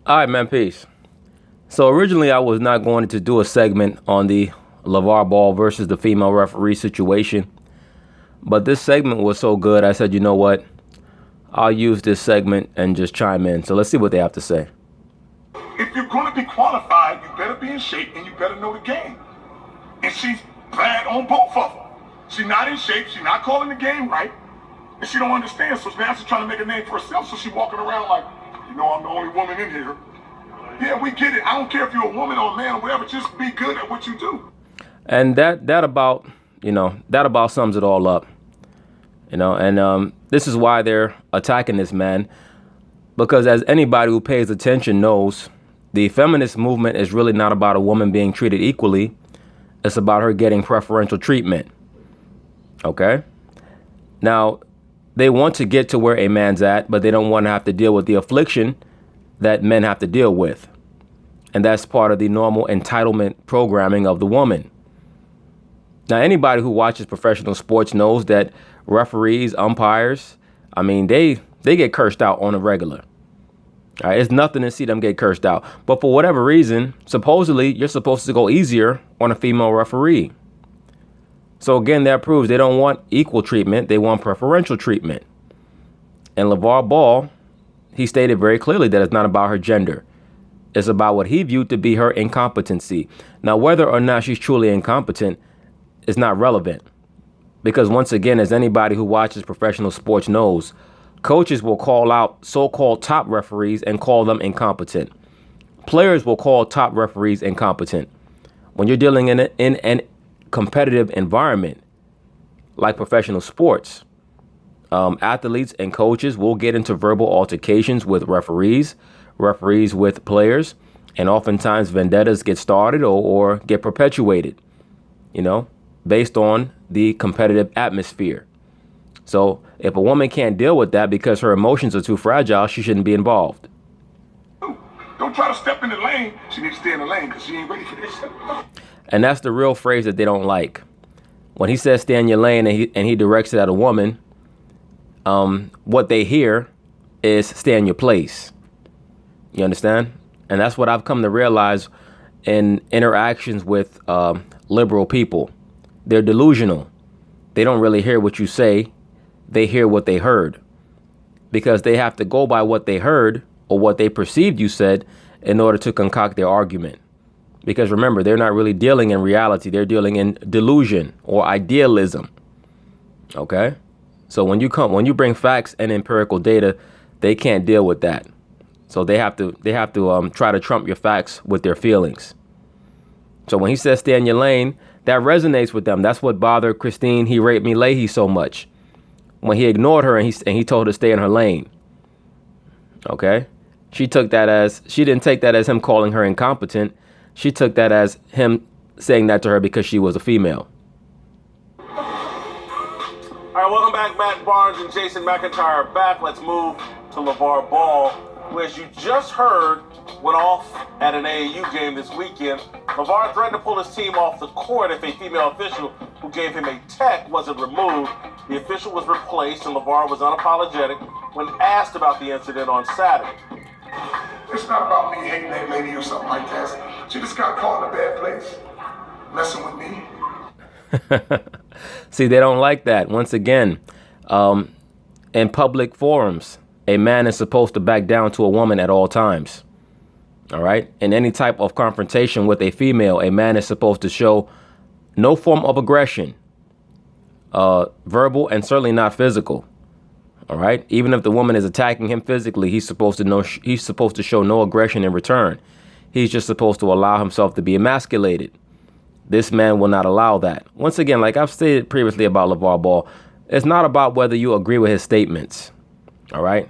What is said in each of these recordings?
All right, man, peace. So originally I was not going to do a segment on the Lavar Ball versus the female referee situation. But this segment was so good, I said, you know what? I'll use this segment and just chime in. So let's see what they have to say. If you're going to be qualified, you better be in shape and you better know the game. And she's bad on both of them. She's not in shape. She's not calling the game right. And she don't understand. So now she's trying to make a name for herself. So she's walking around like, I'm the only woman in here. Yeah, we get it. I don't care if you're a woman or a man or whatever. Just be good at what you do. And that about sums it all up. And this is why they're attacking this man. Because as anybody who pays attention knows, the feminist movement is really not about a woman being treated equally. It's about her getting preferential treatment. Okay? Now, they want to get to where a man's at, but they don't want to have to deal with the affliction that men have to deal with. And that's part of the normal entitlement programming of the woman. Now, anybody who watches professional sports knows that referees, umpires, they get cursed out on a regular. All right, it's nothing to see them get cursed out. But for whatever reason, supposedly, you're supposed to go easier on a female referee. So again, that proves they don't want equal treatment. They want preferential treatment. And Lavar Ball, he stated very clearly that it's not about her gender. It's about what he viewed to be her incompetency. Now, whether or not she's truly incompetent is not relevant. Because once again, as anybody who watches professional sports knows, coaches will call out so-called top referees and call them incompetent. Players will call top referees incompetent. When you're dealing in an competitive environment like professional sports, athletes and coaches will get into verbal altercations with referees with players, and oftentimes vendettas get started or get perpetuated, based on the competitive atmosphere. So if a woman can't deal with that because her emotions are too fragile, she shouldn't be involved. Don't try to step in the lane. She needs to stay in the lane because she ain't ready for this. And that's the real phrase that they don't like. When he says stay in your lane and he directs it at a woman, what they hear is stay in your place. You understand? And that's what I've come to realize in interactions with liberal people. They're delusional. They don't really hear what you say. They hear what they heard, because they have to go by what they heard or what they perceived you said in order to concoct their argument. Because remember, they're not really dealing in reality. They're dealing in delusion or idealism. OK, so when you bring facts and empirical data, they can't deal with that. So they have to try to trump your facts with their feelings. So when he says stay in your lane, that resonates with them. That's what bothered Christine He Raped Me Leahy so much, when he ignored her and he told her to stay in her lane. OK, she didn't take that as him calling her incompetent. She took that as him saying that to her because she was a female. All right, welcome back. Matt Barnes and Jason McIntyre are back. Let's move to Lavar Ball, who, as you just heard, went off at an AAU game this weekend. Lavar threatened to pull his team off the court if a female official who gave him a tech wasn't removed. The official was replaced, and Lavar was unapologetic when asked about the incident on Saturday. It's not about me hating that lady or something like that. She just got caught in a bad place, messing with me. See, they don't like that. Once again, in public forums, a man is supposed to back down to a woman at all times. All right. In any type of confrontation with a female, a man is supposed to show no form of aggression, verbal and certainly not physical. All right. Even if the woman is attacking him physically, he's supposed to show no aggression in return. He's just supposed to allow himself to be emasculated. This man will not allow that. Once again, like I've stated previously about Lavar Ball, it's not about whether you agree with his statements. All right.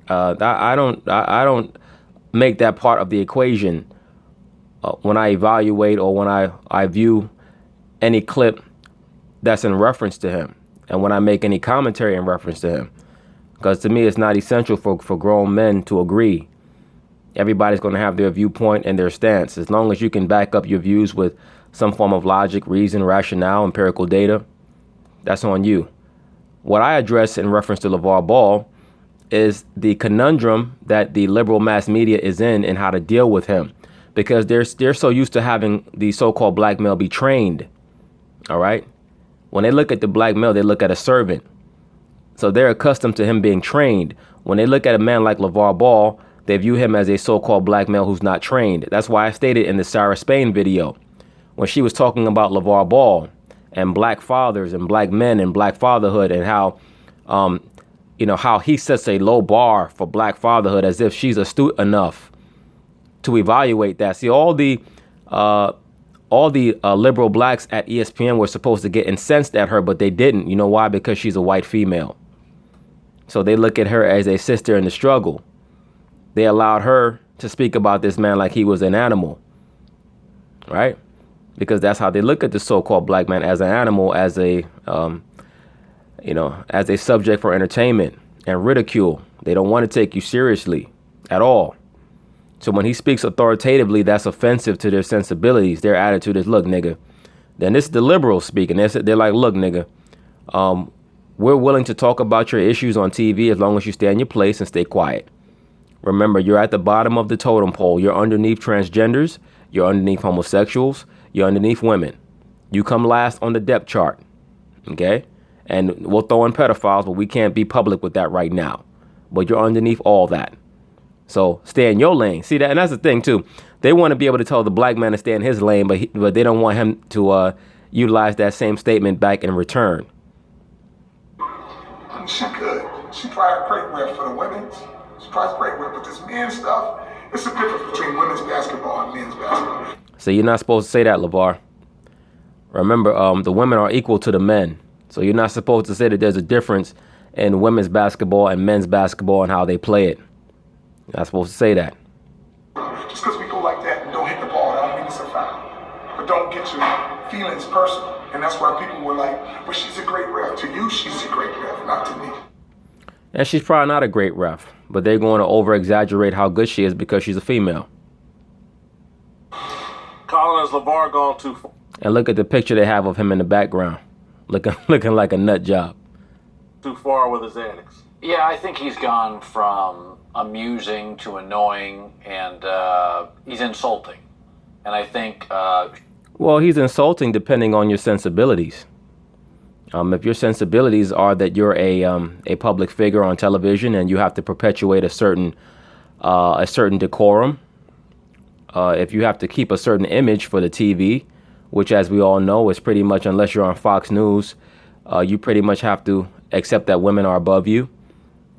I don't make that part of the equation when I evaluate or when I view any clip that's in reference to him, and when I make any commentary in reference to him. Because to me, it's not essential for grown men to agree. Everybody's going to have their viewpoint and their stance. As long as you can back up your views with some form of logic, reason, rationale, empirical data, that's on you. What I address in reference to Lavar Ball is the conundrum that the liberal mass media is in and how to deal with him, because they're so used to having the so-called black male be trained. All right. When they look at the black male, they look at a servant. So they're accustomed to him being trained. When they look at a man like Lavar Ball, they view him as a so-called black male who's not trained. That's why I stated in the Sarah Spain video, when she was talking about Lavar Ball and black fathers and black men and black fatherhood, and how, how he sets a low bar for black fatherhood, as if she's astute enough to evaluate that. See, all the liberal blacks at ESPN were supposed to get incensed at her, but they didn't. You know why? Because she's a white female. So they look at her as a sister in the struggle. They allowed her to speak about this man like he was an animal, right? Because that's how they look at the so-called black man, as an animal, as a, as a subject for entertainment and ridicule. They don't want to take you seriously at all. So when he speaks authoritatively, that's offensive to their sensibilities. Their attitude is, look, nigga. Then this is the liberals speaking. They're like, look, nigga, we're willing to talk about your issues on TV as long as you stay in your place and stay quiet. Remember, you're at the bottom of the totem pole. You're underneath transgenders. You're underneath homosexuals. You're underneath women. You come last on the depth chart. OK, and we'll throw in pedophiles, but we can't be public with that right now. But you're underneath all that. So stay in your lane. See that? And that's the thing, too. They want to be able to tell the black man to stay in his lane, but they don't want him to utilize that same statement back in return. She could. She probably great rep for the women's. She probably great rep, but this men's stuff, it's a difference between women's basketball and men's basketball. So you're not supposed to say that, Lavar. Remember, the women are equal to the men. So you're not supposed to say that there's a difference in women's basketball and men's basketball and how they play it. You're not supposed to say that. Just because we go like that and don't hit the ball, that don't mean it's a foul. But don't get your feelings personal. And that's why people were like, but she's a great ref. To you, she's a great ref, not to me. And she's probably not a great ref, but they're going to over-exaggerate how good she is because she's a female. Colin, has Lavar gone too far? And look at the picture they have of him in the background, looking like a nut job. Too far with his antics? Yeah, I think he's gone from amusing to annoying, and he's insulting. And I think... Well, he's insulting depending on your sensibilities. If your sensibilities are that you're a public figure on television and you have to perpetuate a certain decorum, if you have to keep a certain image for the TV, which, as we all know, is pretty much, unless you're on Fox News, you pretty much have to accept that women are above you.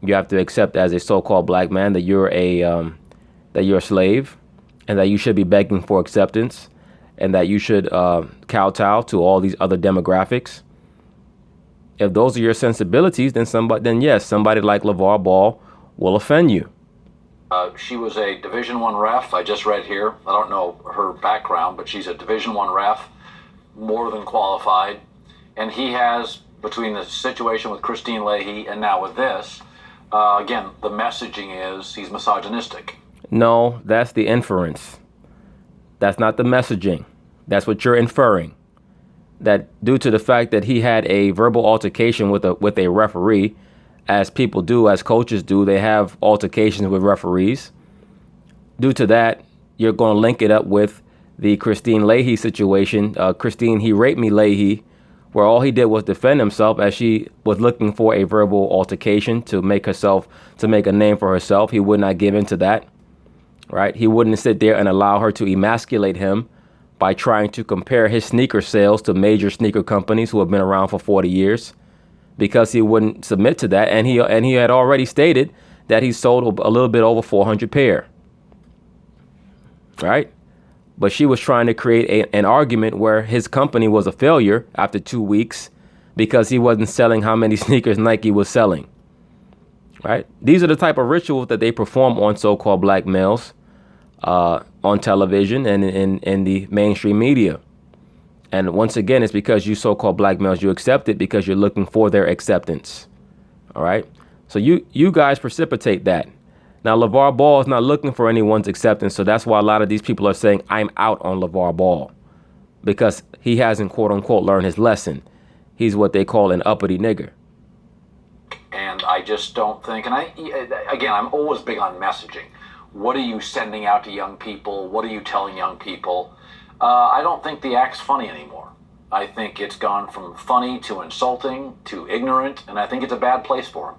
You have to accept, as a so-called black man, that you're a slave, and that you should be begging for acceptance, and that you should kowtow to all these other demographics. If those are your sensibilities, then yes, somebody like Lavar Ball will offend you. She was a Division I ref. I just read here. I don't know her background, but she's a Division I ref, more than qualified. And he has, between the situation with Christine Leahy and now with this, again, the messaging is he's misogynistic. No, that's the inference. That's not the messaging. That's what you're inferring. That due to the fact that he had a verbal altercation with a referee, as people do, as coaches do, they have altercations with referees. Due to that, you're going to link it up with the Christine Leahy situation. Christine, he raped me, Leahy, where all he did was defend himself as she was looking for a verbal altercation to make a name for herself. He would not give in to that, right? He wouldn't sit there and allow her to emasculate him by trying to compare his sneaker sales to major sneaker companies who have been around for 40 years. Because he wouldn't submit to that, and he had already stated that he sold a little bit over 400 pair, right? But she was trying to create an argument where his company was a failure after 2 weeks because he wasn't selling how many sneakers Nike was selling, right? These are the type of rituals that they perform on so-called black males on television and in the mainstream media. And once again, it's because you so-called black males, you accept it because you're looking for their acceptance. All right. So you guys precipitate that. Now, Lavar Ball is not looking for anyone's acceptance. So that's why a lot of these people are saying I'm out on Lavar Ball, because he hasn't, quote unquote, learned his lesson. He's what they call an uppity nigger. And I just don't think, and I'm always big on messaging. What are you sending out to young people? What are you telling young people? I don't think the act's funny anymore. I think it's gone from funny to insulting to ignorant, and I think it's a bad place for him.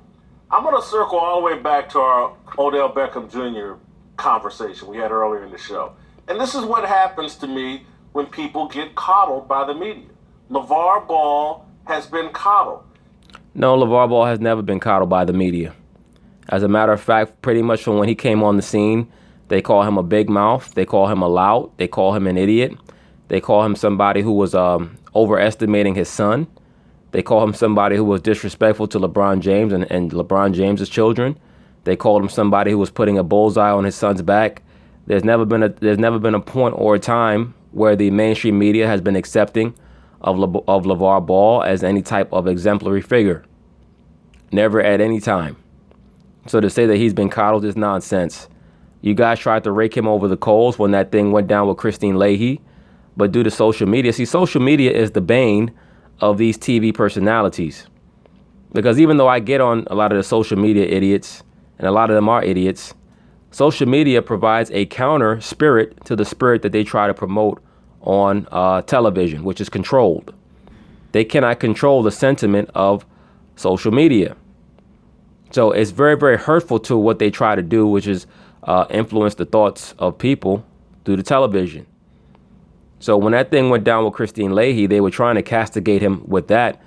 I'm going to circle all the way back to our Odell Beckham Jr. conversation we had earlier in the show. And this is what happens to me when people get coddled by the media. Lavar Ball has been coddled. No, LeVar Ball has never been coddled by the media. As a matter of fact, pretty much from when he came on the scene, they call him a big mouth. They call him a lout. They call him an idiot. They call him somebody who was overestimating his son. They call him somebody who was disrespectful to LeBron James and LeBron James's children. They called him somebody who was putting a bullseye on his son's back. There's never been a point or a time where the mainstream media has been accepting of LeVar Ball as any type of exemplary figure. Never at any time. So to say that he's been coddled is nonsense. You guys tried to rake him over the coals when that thing went down with Christine Leahy. But due to social media, see, social media is the bane of these TV personalities. Because even though I get on a lot of the social media idiots, and a lot of them are idiots, social media provides a counter spirit to the spirit that they try to promote on television, which is controlled. They cannot control the sentiment of social media. So it's very, very hurtful to what they try to do, which is influence the thoughts of people through the television. So when that thing went down with Christine Leahy, they were trying to castigate him with that.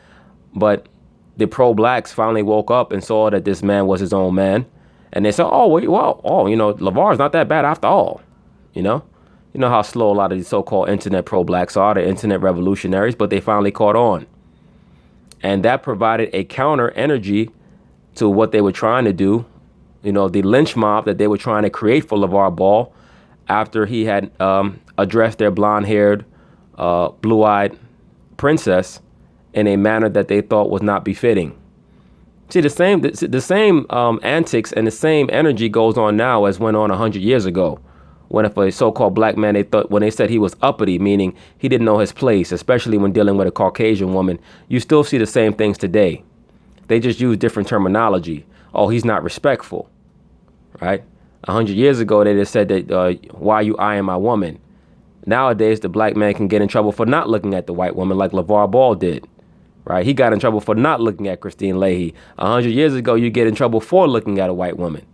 But the pro-blacks finally woke up and saw that this man was his own man. And they said, LeVar's not that bad after all. You know how slow a lot of these so-called internet pro-blacks are, the internet revolutionaries, but they finally caught on. And that provided a counter energy to what they were trying to do, the lynch mob that they were trying to create for LeVar Ball after he had addressed their blonde-haired, blue-eyed princess in a manner that they thought was not befitting. See, the same antics and the same energy goes on now as went on 100 years ago. When if a so-called black man, when they said he was uppity, meaning he didn't know his place, especially when dealing with a Caucasian woman, you still see the same things today. They just use different terminology. Oh, he's not respectful, right? 100 years ago, they just said that, why are you eyeing my woman? Nowadays, the black man can get in trouble for not looking at the white woman like LeVar Ball did, right? He got in trouble for not looking at Christine Leahy. 100 years ago, you get in trouble for looking at a white woman.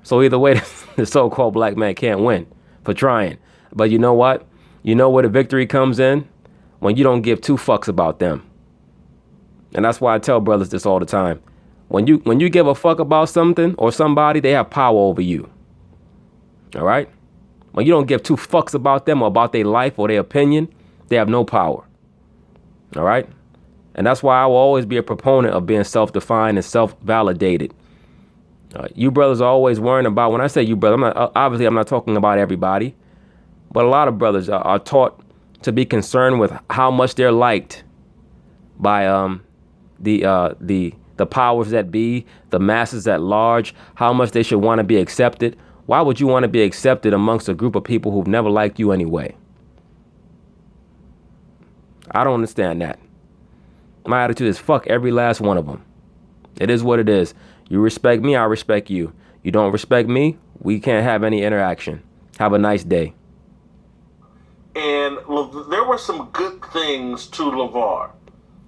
So either way, the so-called black man can't win for trying. But you know what? You know where the victory comes in? When you don't give two fucks about them. And that's why I tell brothers this all the time. When you give a fuck about something or somebody, they have power over you. All right? When you don't give two fucks about them or about their life or their opinion, they have no power. All right? And that's why I will always be a proponent of being self-defined and self-validated. You brothers are always worrying about, when I say you brother, I'm not talking about everybody, but a lot of brothers are taught to be concerned with how much they're liked by the powers that be, the masses at large, how much they should want to be accepted. Why would you want to be accepted amongst a group of people who've never liked you anyway? I don't understand that. My attitude is fuck every last one of them. It is what it is. You respect me, I respect you. You don't respect me, we can't have any interaction. Have a nice day. And there were some good things to LeVar,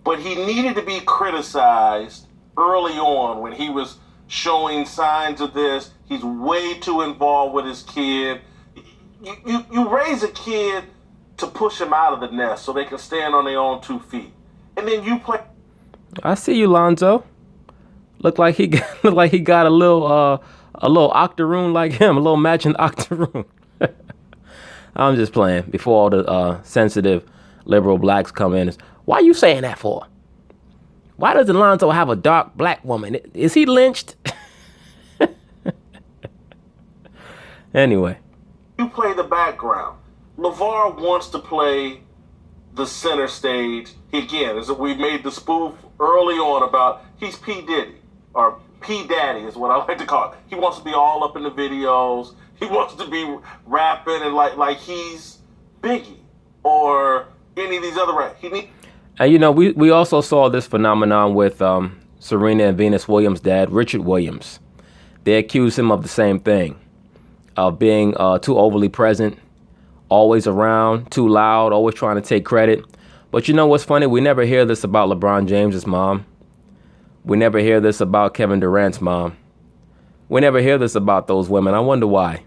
but he needed to be criticized early on when he was showing signs of this. He's way too involved with his kid. You raise a kid to push him out of the nest so they can stand on their own 2 feet. And then you play. I see you, Lonzo. Look like he got a little octoroon like him, a little matching octoroon. I'm just playing before all the sensitive liberal blacks come in. Why are you saying that for? Why does Lonzo have a dark black woman? Is he lynched? Anyway. You play the background. LeVar wants to play the center stage. Again, as we made the spoof early on about he's P. Diddy, or P. Daddy is what I like to call it. He wants to be all up in the videos. He wants to be rapping and like he's Biggie or any of these other rappers. And we also saw this phenomenon with Serena and Venus Williams' dad, Richard Williams. They accuse him of the same thing, of being too overly present, always around, too loud, always trying to take credit. But you know what's funny? We never hear this about LeBron James's mom. We never hear this about Kevin Durant's mom. We never hear this about those women. I wonder why,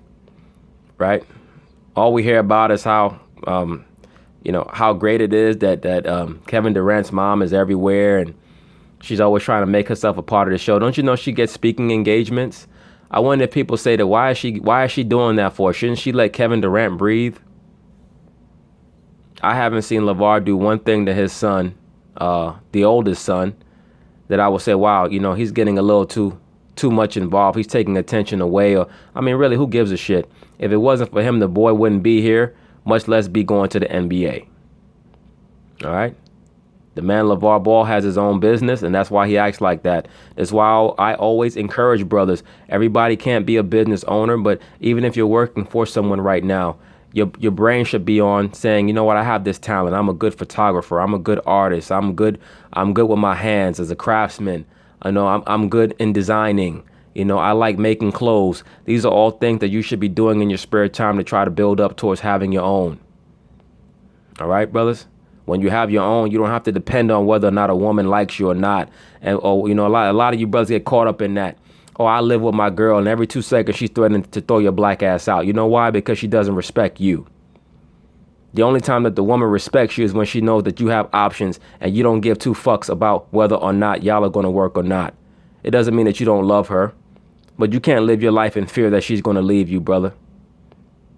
right? All we hear about is how, how great it is that Kevin Durant's mom is everywhere and she's always trying to make herself a part of the show. Don't you know she gets speaking engagements? I wonder if people say that why is she doing that for? Shouldn't she let Kevin Durant breathe? I haven't seen Lavar do one thing to his son, the oldest son, that I would say, wow, he's getting a little too much involved. He's taking attention away. Or, I mean, really, who gives a shit? If it wasn't for him, the boy wouldn't be here, much less be going to the NBA. All right? The man LeVar Ball has his own business, and that's why he acts like that. That's why I always encourage brothers. Everybody can't be a business owner, but even if you're working for someone right now, your brain should be on saying, you know what, I have this talent. I'm a good photographer. I'm a good artist. I'm good with my hands as a craftsman. I know I'm good in designing. I like making clothes. These are all things that you should be doing in your spare time to try to build up towards having your own. All right, brothers? When you have your own, you don't have to depend on whether or not a woman likes you or not. And a lot of you brothers get caught up in that. Oh, I live with my girl, and every 2 seconds she's threatening to throw your black ass out. You know why? Because she doesn't respect you. The only time that the woman respects you is when she knows that you have options and you don't give two fucks about whether or not y'all are going to work or not. It doesn't mean that you don't love her, but you can't live your life in fear that she's going to leave you, brother.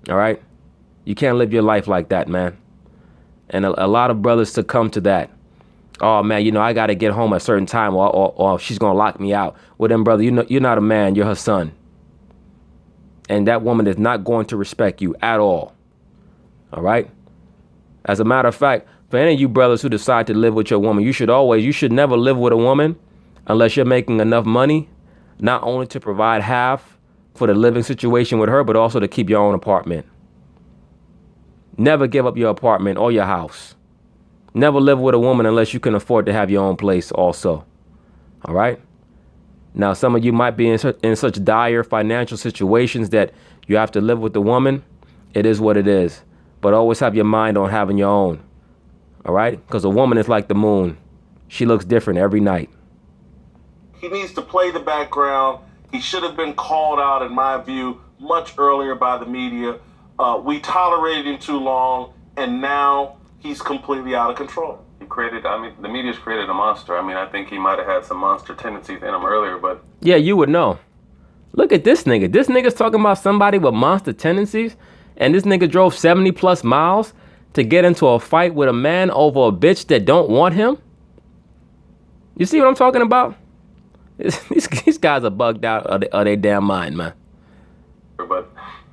All right? You can't live your life like that, man. And a lot of brothers succumb to that. Oh, man, I got to get home at a certain time or she's going to lock me out. Well, then, brother, you're not a man. You're her son. And that woman is not going to respect you at all. All right? As a matter of fact, for any of you brothers who decide to live with your woman, you should never live with a woman unless you're making enough money, not only to provide half for the living situation with her, but also to keep your own apartment. Never give up your apartment or your house. Never live with a woman unless you can afford to have your own place also. All right? Now, some of you might be in such dire financial situations that you have to live with the woman. It is what it is. But always have your mind on having your own. All right? Because a woman is like the moon. She looks different every night. He needs to play the background. He should have been called out, in my view, much earlier by the media. We tolerated him too long, and now he's completely out of control. The media's created a monster. I think he might have had some monster tendencies in him earlier, but... Yeah, you would know. Look at this nigga. This nigga's talking about somebody with monster tendencies, and this nigga drove 70 plus miles to get into a fight with a man over a bitch that don't want him. You see what I'm talking about? These guys are bugged out of their damn mind, man. But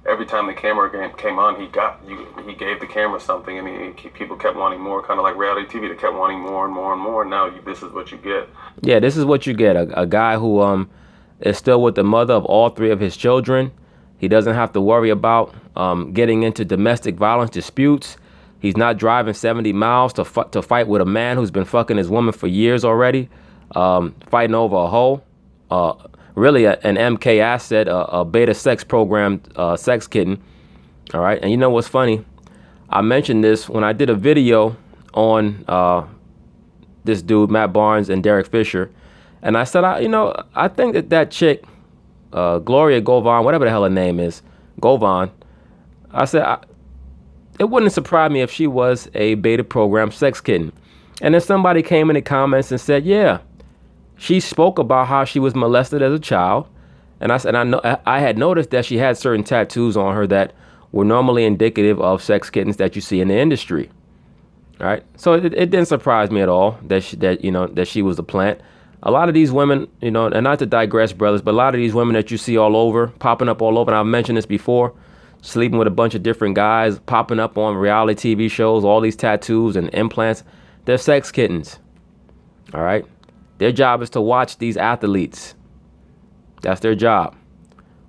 every time the camera came on, he gave the camera something, and people kept wanting more, kind of like reality TV. They kept wanting more and more and more. And now this is what you get. Yeah, this is what you get. A guy who is still with the mother of all three of his children. He doesn't have to worry about getting into domestic violence disputes. He's not driving 70 miles to fight with a man who's been fucking his woman for years already, fighting over a hoe. Really an MK asset, a beta sex program, sex kitten. All right. And you know what's funny? I mentioned this when I did a video on this dude, Matt Barnes and Derek Fisher. And I said, I think that chick, Gloria Govan, whatever the hell her name is, Govan, I said, it wouldn't surprise me if she was a beta program sex kitten. And then somebody came in the comments and said, yeah. She spoke about how she was molested as a child, and I had noticed that she had certain tattoos on her that were normally indicative of sex kittens that you see in the industry. All right, so it didn't surprise me at all that she was a plant. A lot of these women, and not to digress, brothers, but a lot of these women that you see all over, popping up all over, and I've mentioned this before, sleeping with a bunch of different guys, popping up on reality TV shows, all these tattoos and implants, they're sex kittens. All right. Their job is to watch these athletes. That's their job.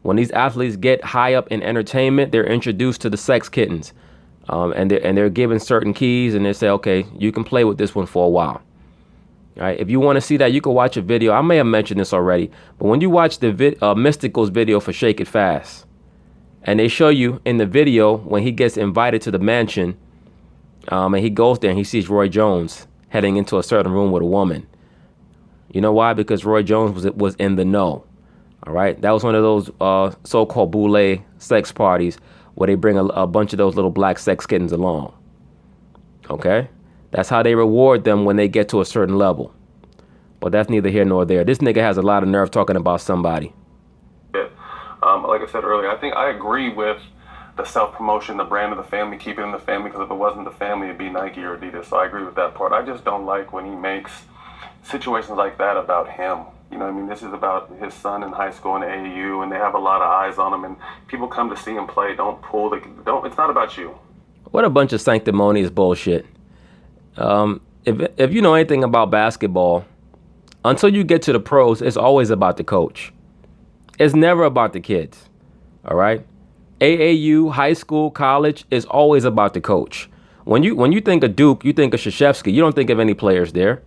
When these athletes get high up in entertainment, they're introduced to the sex kittens. And they're given certain keys, and they say, okay, you can play with this one for a while. All right, if you want to see that, you can watch a video. I may have mentioned this already, but when you watch the Mystical's video for Shake It Fast, and they show you in the video when he gets invited to the mansion, and he goes there and he sees Roy Jones heading into a certain room with a woman. You know why? Because Roy Jones was in the know. All right, that was one of those so-called boule sex parties where they bring a bunch of those little black sex kittens along. Okay, that's how they reward them when they get to a certain level. But that's neither here nor there. This nigga has a lot of nerve talking about somebody. Yeah. Like I said earlier, I think I agree with the self-promotion, the brand of the family, keep it in the family, because if it wasn't the family, it'd be Nike or Adidas. So I agree with that part. I just don't like when he makes situations like that about him. You know what I mean? This is about his son in high school in AAU, and they have a lot of eyes on him, and people come to see him play. Don't, it's not about you. What a bunch of sanctimonious bullshit. If you know anything about basketball, until you get to the pros, it's always about the coach. It's never about the kids. All right? AAU, high school, college is always about the coach. When you think of Duke, you think of Krzyzewski. You don't think of any players there.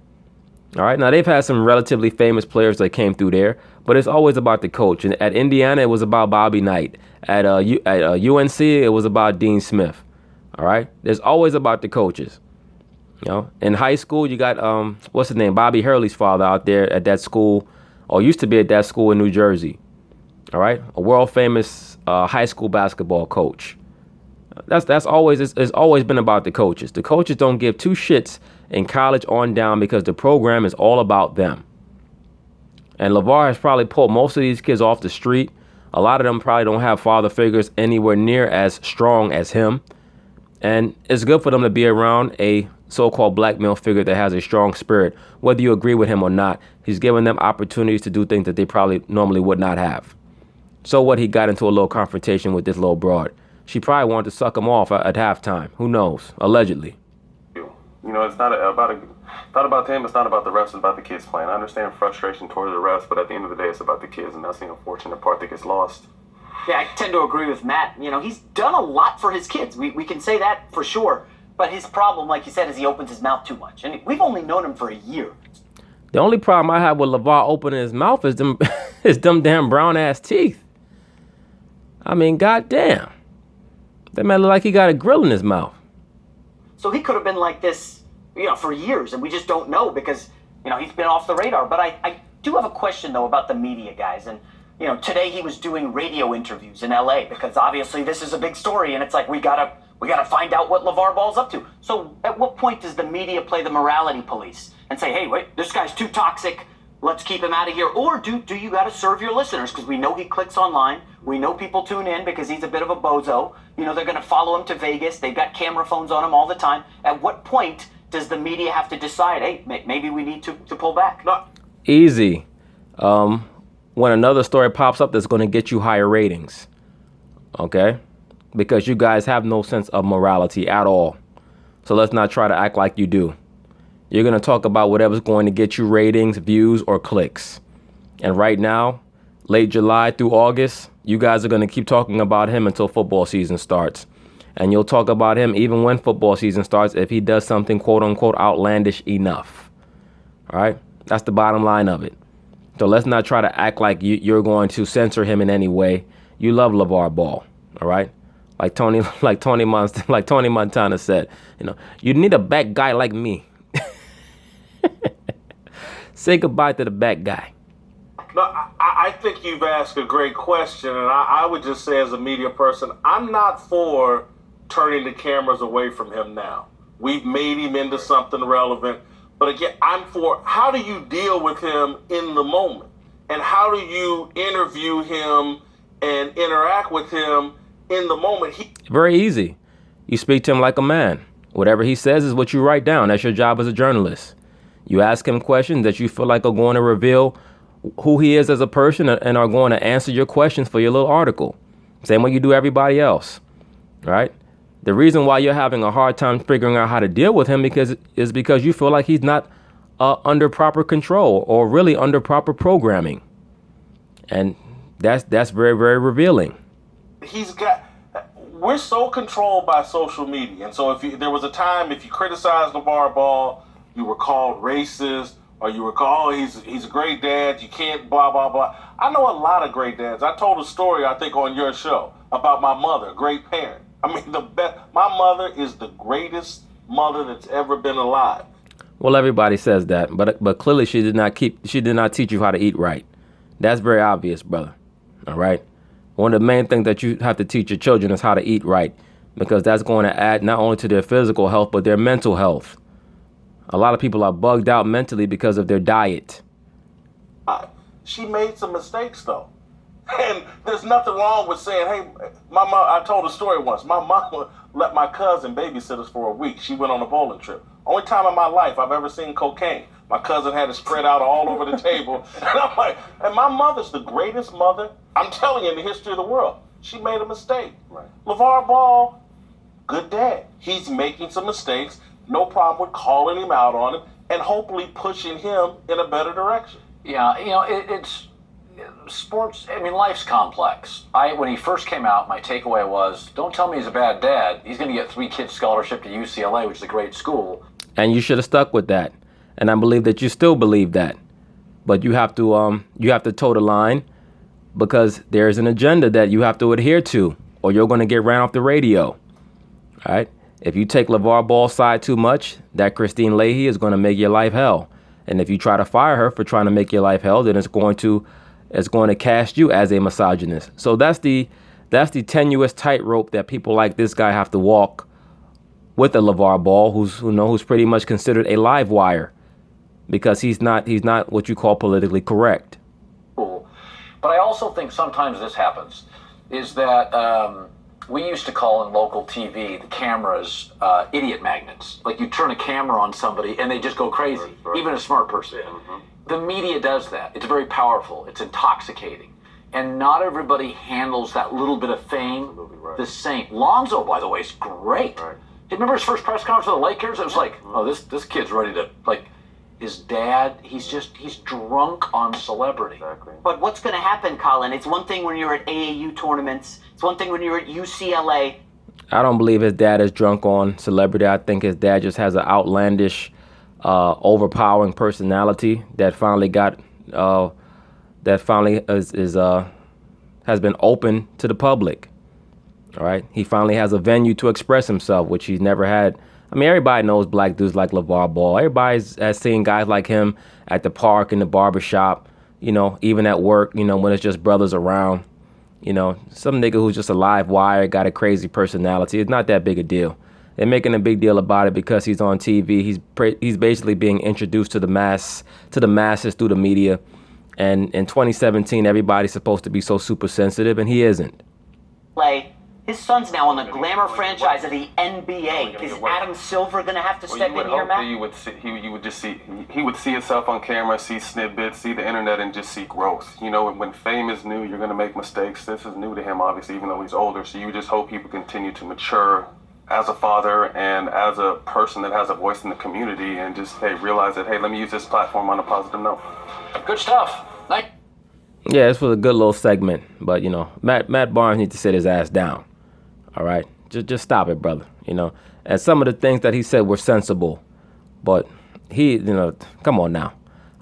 All right. Now, they've had some relatively famous players that came through there, but it's always about the coach. And at Indiana, it was about Bobby Knight. At UNC, it was about Dean Smith. All right. There's always about the coaches. You know, in high school, you got what's his name? Bobby Hurley's father out there at that school, or used to be at that school in New Jersey. All right. A world famous high school basketball coach. That's always it's always been about the coaches. The coaches don't give two shits in college on down because the program is all about them. And Lavar has probably pulled most of these kids off the street. A lot of them probably don't have father figures anywhere near as strong as him. And it's good for them to be around a so-called black male figure that has a strong spirit. Whether you agree with him or not, he's giving them opportunities to do things that they probably normally would not have. So what, he got into a little confrontation with this little broad. She probably wanted to suck him off at halftime. Who knows? Allegedly. You know, it's not about him. It's not about the refs. It's about the kids playing. I understand frustration towards the refs, but at the end of the day, it's about the kids, and that's the unfortunate part that gets lost. Yeah, I tend to agree with Matt. You know, he's done a lot for his kids. We can say that for sure. But his problem, like you said, is he opens his mouth too much. And we've only known him for a year. The only problem I have with Lavar opening his mouth is them damn brown ass teeth. I mean, goddamn. That man look like he got a grill in his mouth. So he could have been like this, you know, for years, and we just don't know because, you know, he's been off the radar. But I do have a question, though, about the media guys. And, you know, today he was doing radio interviews in L.A. because obviously this is a big story, and it's like we gotta find out what Lavar Ball's up to. So at what point does the media play the morality police and say, hey, wait, this guy's too toxic, let's keep him out of here? Or do you got to serve your listeners? Because we know he clicks online. We know people tune in because he's a bit of a bozo. You know, they're going to follow him to Vegas. They've got camera phones on him all the time. At what point does the media have to decide, hey, maybe we need to pull back? No. Easy. When another story pops up that's going to get you higher ratings. Okay? Because you guys have no sense of morality at all. So let's not try to act like you do. You're going to talk about whatever's going to get you ratings, views, or clicks. And right now, late July through August, you guys are going to keep talking about him until football season starts. And you'll talk about him even when football season starts if he does something quote-unquote outlandish enough. All right? That's the bottom line of it. So let's not try to act like you're going to censor him in any way. You love Lavar Ball. All right? Like Tony Montana said, you know, you need a back guy like me. Say goodbye to the back guy. No, I think you've asked a great question, and I would just say as a media person, I'm not for turning the cameras away from him now. We've made him into something relevant. But again, I'm for how do you deal with him in the moment? And how do you interview him and interact with him in the moment? Very easy. You speak to him like a man. Whatever he says is what you write down. That's your job as a journalist. You ask him questions that you feel like are going to reveal who he is as a person and are going to answer your questions for your little article. Same way you do everybody else, right? The reason why you're having a hard time figuring out how to deal with him is because you feel like he's not under proper control or really under proper programming. And that's very, very revealing. We're so controlled by social media. And so there was a time if you criticized Lavar Ball, you were called racist or you recall, he's a great dad. You can't blah blah blah. I know a lot of great dads. I told a story I think on your show about my mother, a great parent. I mean, the best. My mother is the greatest mother that's ever been alive. Well, everybody says that, but clearly she did not teach you how to eat right. That's very obvious, brother. All right. One of the main things that you have to teach your children is how to eat right, because that's going to add not only to their physical health, but their mental health. A lot of people are bugged out mentally because of their diet. She made some mistakes, though. And there's nothing wrong with saying, hey, my mom, I told a story once. My mama let my cousin babysit us for a week. She went on a bowling trip. Only time in my life I've ever seen cocaine. My cousin had it spread out all over the table. And I'm like, and my mother's the greatest mother, I'm telling you, in the history of the world. She made a mistake. Right. Lavar Ball, good dad. He's making some mistakes. No problem with calling him out on it and hopefully pushing him in a better direction. Yeah, it's sports. I mean, life's complex. When he first came out, my takeaway was, don't tell me he's a bad dad. He's going to get 3 kids scholarship to UCLA, which is a great school. And you should have stuck with that. And I believe that you still believe that. But you have to toe the line, because there's an agenda that you have to adhere to, or you're going to get ran off the radio. All right. If you take LeVar Ball's side too much, that Christine Leahy is going to make your life hell. And if you try to fire her for trying to make your life hell, then it's going to cast you as a misogynist. So that's the tenuous tightrope that people like this guy have to walk with a LeVar Ball, who's pretty much considered a live wire, because he's not what you call politically correct. Cool. But I also think sometimes this happens, is that we used to call in local TV the cameras idiot magnets. Like, you turn a camera on somebody and they just go crazy, right. Even a smart person. Yeah. Mm-hmm. The media does that. It's very powerful. It's intoxicating. And not everybody handles that little bit of fame the same. Lonzo, by the way, is great. Right. Remember his first press conference with the Lakers? It was like, oh, this kid's ready to, like, his dad, he's drunk on celebrity. Exactly. But what's going to happen, Colin? It's one thing when you're at AAU tournaments. It's one thing when you're at UCLA. I don't believe his dad is drunk on celebrity. I think his dad just has an outlandish, overpowering personality that finally has been open to the public. All right. He finally has a venue to express himself, which he's never had. I mean, everybody knows black dudes like LeVar Ball. Everybody has seen guys like him at the park, in the barbershop, even at work, when it's just brothers around. Some nigga who's just a live wire, got a crazy personality. It's not that big a deal. They're making a big deal about it because he's on TV. He's basically being introduced to the masses through the media. And in 2017, everybody's supposed to be so super sensitive, and he isn't. His son's now on the glamour franchise of the NBA. Is Adam Silver going to have to step in here, Matt? He would see himself on camera, see snippets, see the internet, and just see growth. When fame is new, you're going to make mistakes. This is new to him, obviously, even though he's older. So you just hope people continue to mature as a father and as a person that has a voice in the community, and just, realize that, let me use this platform on a positive note. Good stuff. Yeah, this was a good little segment, but Matt Barnes needs to sit his ass down. All right, just stop it, brother. And some of the things that he said were sensible, but he, come on now.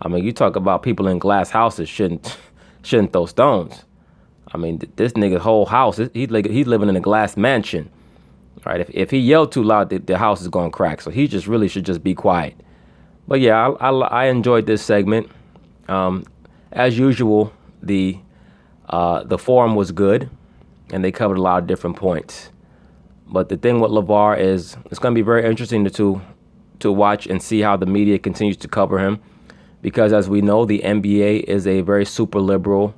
I mean, you talk about people in glass houses shouldn't throw stones. I mean, this nigga's whole house, he's living in a glass mansion. All right, if he yelled too loud, the house is going to crack. So he just really should just be quiet. But yeah, I enjoyed this segment. As usual, the forum was good, and they covered a lot of different points. But the thing with LeVar is, it's going to be very interesting to watch and see how the media continues to cover him, because as we know, the NBA is a very super liberal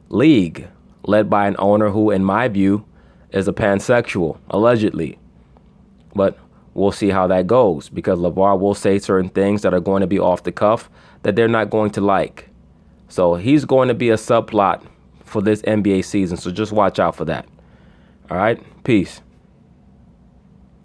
league led by an owner who, in my view, is a pansexual, allegedly. But we'll see how that goes, because LeVar will say certain things that are going to be off the cuff that they're not going to like. So he's going to be a subplot for this NBA season, so just watch out for that. All right, peace.